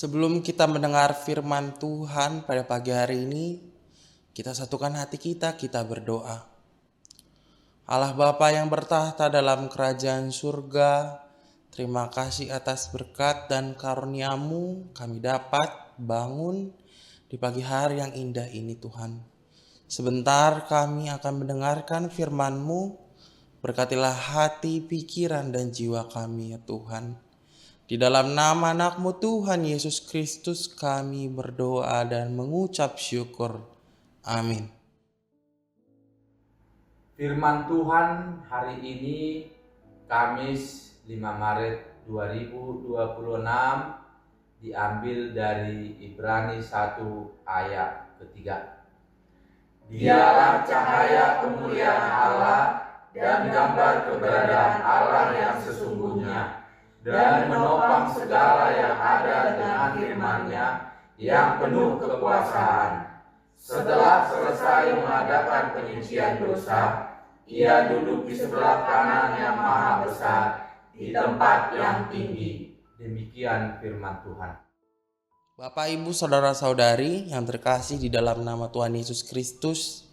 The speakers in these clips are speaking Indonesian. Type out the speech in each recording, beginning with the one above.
Sebelum kita mendengar firman Tuhan pada pagi hari ini, kita satukan hati kita berdoa. Allah Bapa yang bertahta dalam kerajaan surga, terima kasih atas berkat dan karunia-Mu kami dapat bangun di pagi hari yang indah ini Tuhan. Sebentar kami akan mendengarkan firman-Mu, berkatilah hati, pikiran, dan jiwa kami ya Tuhan. Di dalam nama anak-Mu Tuhan Yesus Kristus kami berdoa dan mengucap syukur. Amin. Firman Tuhan hari ini Kamis 5 Maret 2026 diambil dari Ibrani 1 ayat ketiga. Dialah cahaya kemuliaan Allah dan gambar keberadaan Allah yang sesungguhnya, dan menopang segala yang ada dengan firman-Nya yang penuh kekuasaan. Setelah selesai mengadakan penyucian dosa, Ia duduk di sebelah kanan yang maha besar, di tempat yang tinggi. Demikian firman Tuhan. Bapak, Ibu, Saudara-saudari yang terkasih di dalam nama Tuhan Yesus Kristus,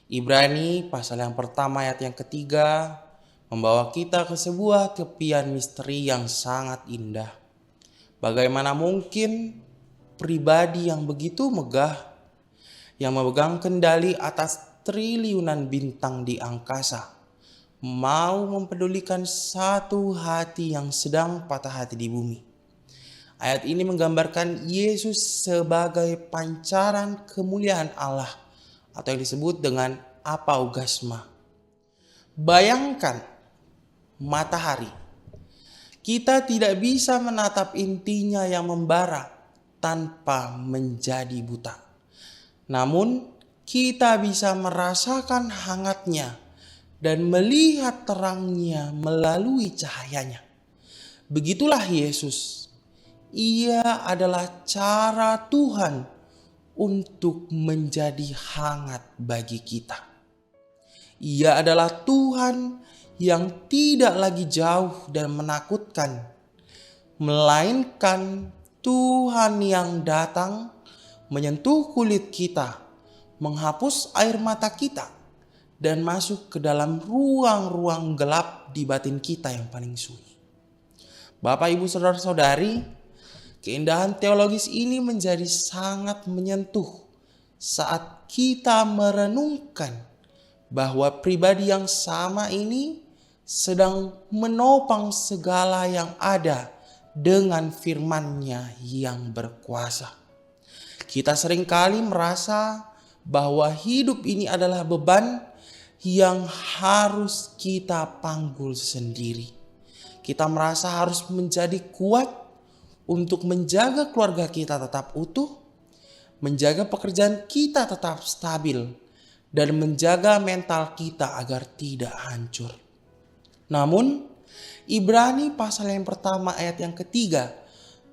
Ibrani pasal yang pertama ayat yang ketiga membawa kita ke sebuah tepian misteri yang sangat indah. Bagaimana mungkin pribadi yang begitu megah, yang memegang kendali atas triliunan bintang di angkasa, mau mempedulikan satu hati yang sedang patah hati di bumi. Ayat ini menggambarkan Yesus sebagai pancaran kemuliaan Allah, atau yang disebut dengan apaugasma. Bayangkan matahari. Kita tidak bisa menatap intinya yang membara tanpa menjadi buta. Namun kita bisa merasakan hangatnya dan melihat terangnya melalui cahayanya. Begitulah Yesus. Ia adalah cara Tuhan untuk menjadi hangat bagi kita. Ia adalah Tuhan yang tidak lagi jauh dan menakutkan, melainkan Tuhan yang datang menyentuh kulit kita, menghapus air mata kita, dan masuk ke dalam ruang-ruang gelap di batin kita yang paling sunyi. Bapak, Ibu, Saudara-saudari, keindahan teologis ini menjadi sangat menyentuh saat kita merenungkan bahwa pribadi yang sama ini sedang menopang segala yang ada dengan firman-Nya yang berkuasa. Kita seringkali merasa bahwa hidup ini adalah beban yang harus kita panggul sendiri. Kita merasa harus menjadi kuat untuk menjaga keluarga kita tetap utuh, menjaga pekerjaan kita tetap stabil, dan menjaga mental kita agar tidak hancur. Namun, Ibrani pasal yang pertama ayat yang ketiga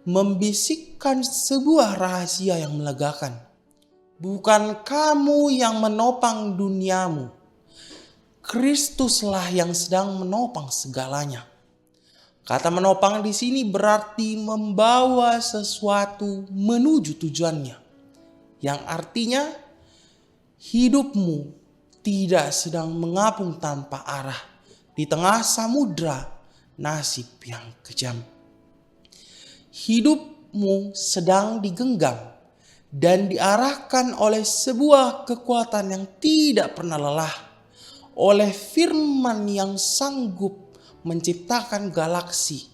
membisikkan sebuah rahasia yang melegakan. Bukan kamu yang menopang duniamu, Kristuslah yang sedang menopang segalanya. Kata menopang di sini berarti membawa sesuatu menuju tujuannya, yang artinya hidupmu tidak sedang mengapung tanpa arah di tengah samudra nasib yang kejam. Hidupmu sedang digenggam dan diarahkan oleh sebuah kekuatan yang tidak pernah lelah, oleh firman yang sanggup menciptakan galaksi,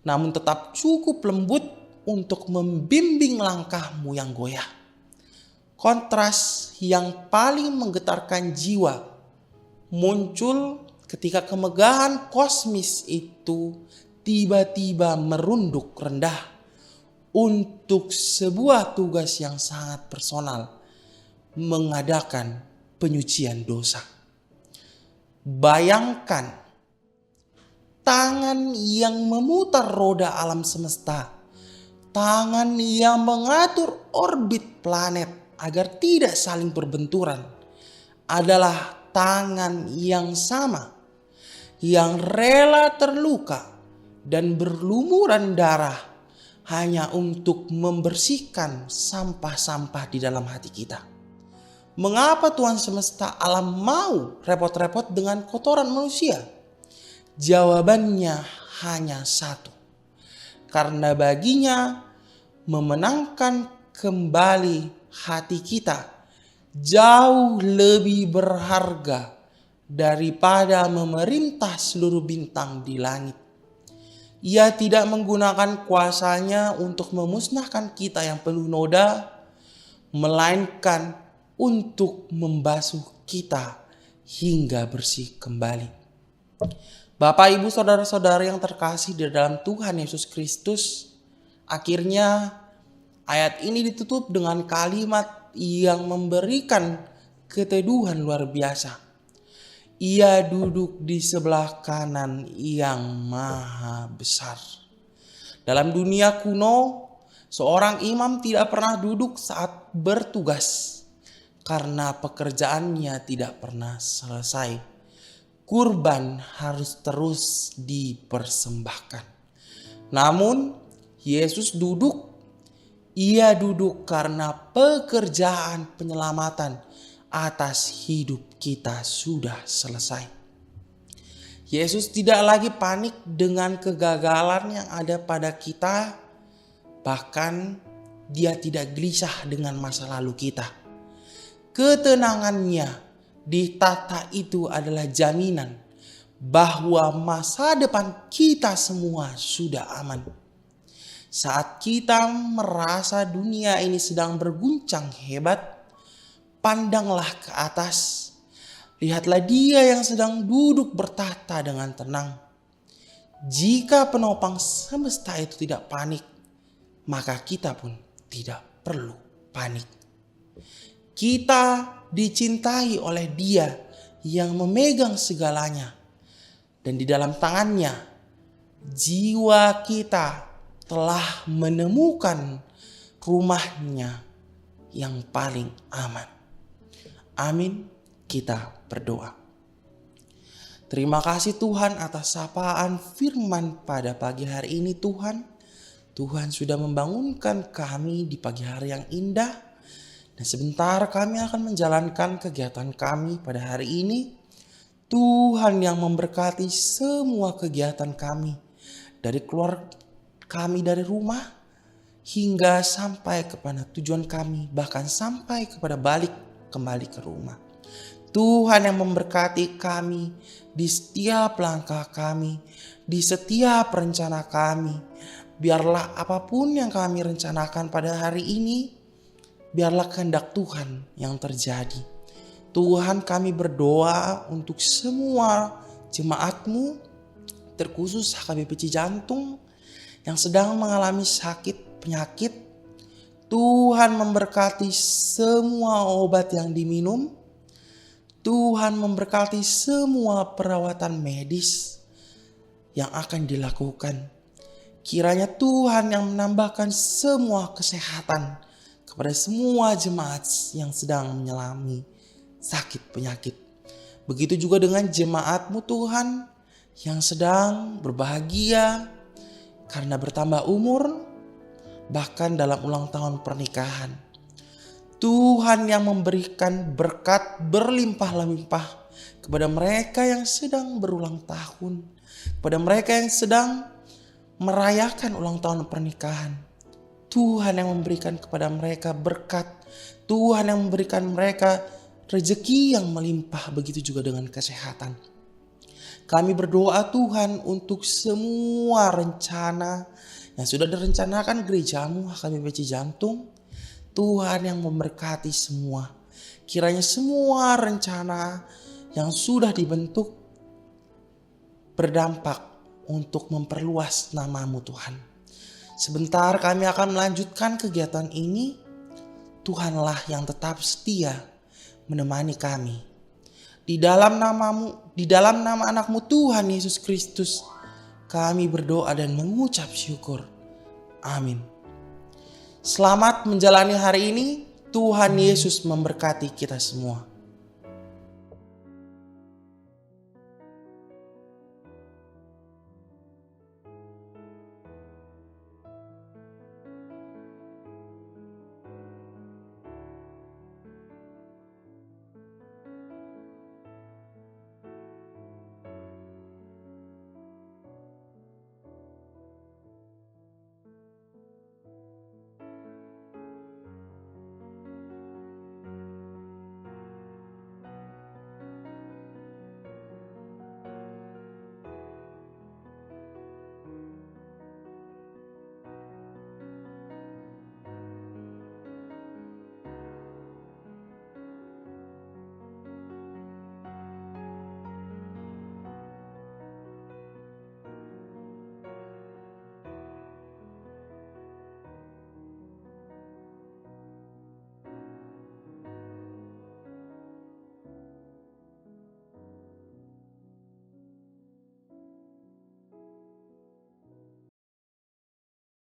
namun tetap cukup lembut untuk membimbing langkahmu yang goyah. Kontras yang paling menggetarkan jiwa muncul ketika kemegahan kosmis itu tiba-tiba merunduk rendah untuk sebuah tugas yang sangat personal, mengadakan penyucian dosa. Bayangkan tangan yang memutar roda alam semesta, tangan yang mengatur orbit planet agar tidak saling berbenturan, adalah tangan yang sama, yang rela terluka dan berlumuran darah hanya untuk membersihkan sampah-sampah di dalam hati kita. Mengapa Tuhan semesta alam mau repot-repot dengan kotoran manusia? Jawabannya hanya satu. Karena baginya memenangkan kembali hati kita jauh lebih berharga daripada memerintah seluruh bintang di langit. Ia tidak menggunakan kuasanya untuk memusnahkan kita yang penuh noda, melainkan untuk membasuh kita hingga bersih kembali. Bapak, Ibu, saudara-saudara yang terkasih di dalam Tuhan Yesus Kristus, akhirnya ayat ini ditutup dengan kalimat yang memberikan keteduhan luar biasa. Ia duduk di sebelah kanan yang maha besar. Dalam dunia kuno, seorang imam tidak pernah duduk saat bertugas karena pekerjaannya tidak pernah selesai. Kurban harus terus dipersembahkan. Namun Yesus duduk. Ia duduk karena pekerjaan penyelamatan atas hidup kita sudah selesai. Yesus tidak lagi panik dengan kegagalan yang ada pada kita. Bahkan dia tidak gelisah dengan masa lalu kita. Ketenangannya di tata itu adalah jaminan bahwa masa depan kita semua sudah aman. Saat kita merasa dunia ini sedang berguncang hebat, pandanglah ke atas. Lihatlah Dia yang sedang duduk bertahta dengan tenang. Jika penopang semesta itu tidak panik, maka kita pun tidak perlu panik. Kita dicintai oleh Dia yang memegang segalanya. Dan di dalam tangannya, jiwa kita telah menemukan rumahnya yang paling aman. Amin. Kita berdoa. Terima kasih Tuhan atas sapaan firman pada pagi hari ini Tuhan. Tuhan sudah membangunkan kami di pagi hari yang indah. Dan sebentar kami akan menjalankan kegiatan kami pada hari ini. Tuhan yang memberkati semua kegiatan kami. Dari keluar kami dari rumah hingga sampai kepada tujuan kami. Bahkan sampai kepada balik kembali ke rumah. Tuhan yang memberkati kami di setiap langkah kami. Di setiap rencana kami. Biarlah apapun yang kami rencanakan pada hari ini, biarlah kehendak Tuhan yang terjadi. Tuhan, kami berdoa untuk semua jemaat-Mu, terkhusus HKBP Cijantung yang sedang mengalami sakit penyakit. Tuhan memberkati semua obat yang diminum. Tuhan memberkati semua perawatan medis yang akan dilakukan. Kiranya Tuhan yang menambahkan semua kesehatan kepada semua jemaat yang sedang mengalami sakit penyakit. Begitu juga dengan jemaat-Mu Tuhan yang sedang berbahagia karena bertambah umur, bahkan dalam ulang tahun pernikahan. Tuhan yang memberikan berkat berlimpah-limpah kepada mereka yang sedang berulang tahun, kepada mereka yang sedang merayakan ulang tahun pernikahan. Tuhan yang memberikan kepada mereka berkat. Tuhan yang memberikan mereka rezeki yang melimpah, begitu juga dengan kesehatan. Kami berdoa Tuhan untuk semua rencana yang sudah direncanakan gereja-Mu HKBP Cijantung. Tuhan yang memberkati semua. Kiranya semua rencana yang sudah dibentuk berdampak untuk memperluas nama-Mu Tuhan. Sebentar kami akan melanjutkan kegiatan ini. Tuhanlah yang tetap setia menemani kami. Di dalam nama anakmu Tuhan Yesus Kristus, kami berdoa dan mengucap syukur. Amin. Selamat menjalani hari ini. Tuhan Yesus memberkati kita semua.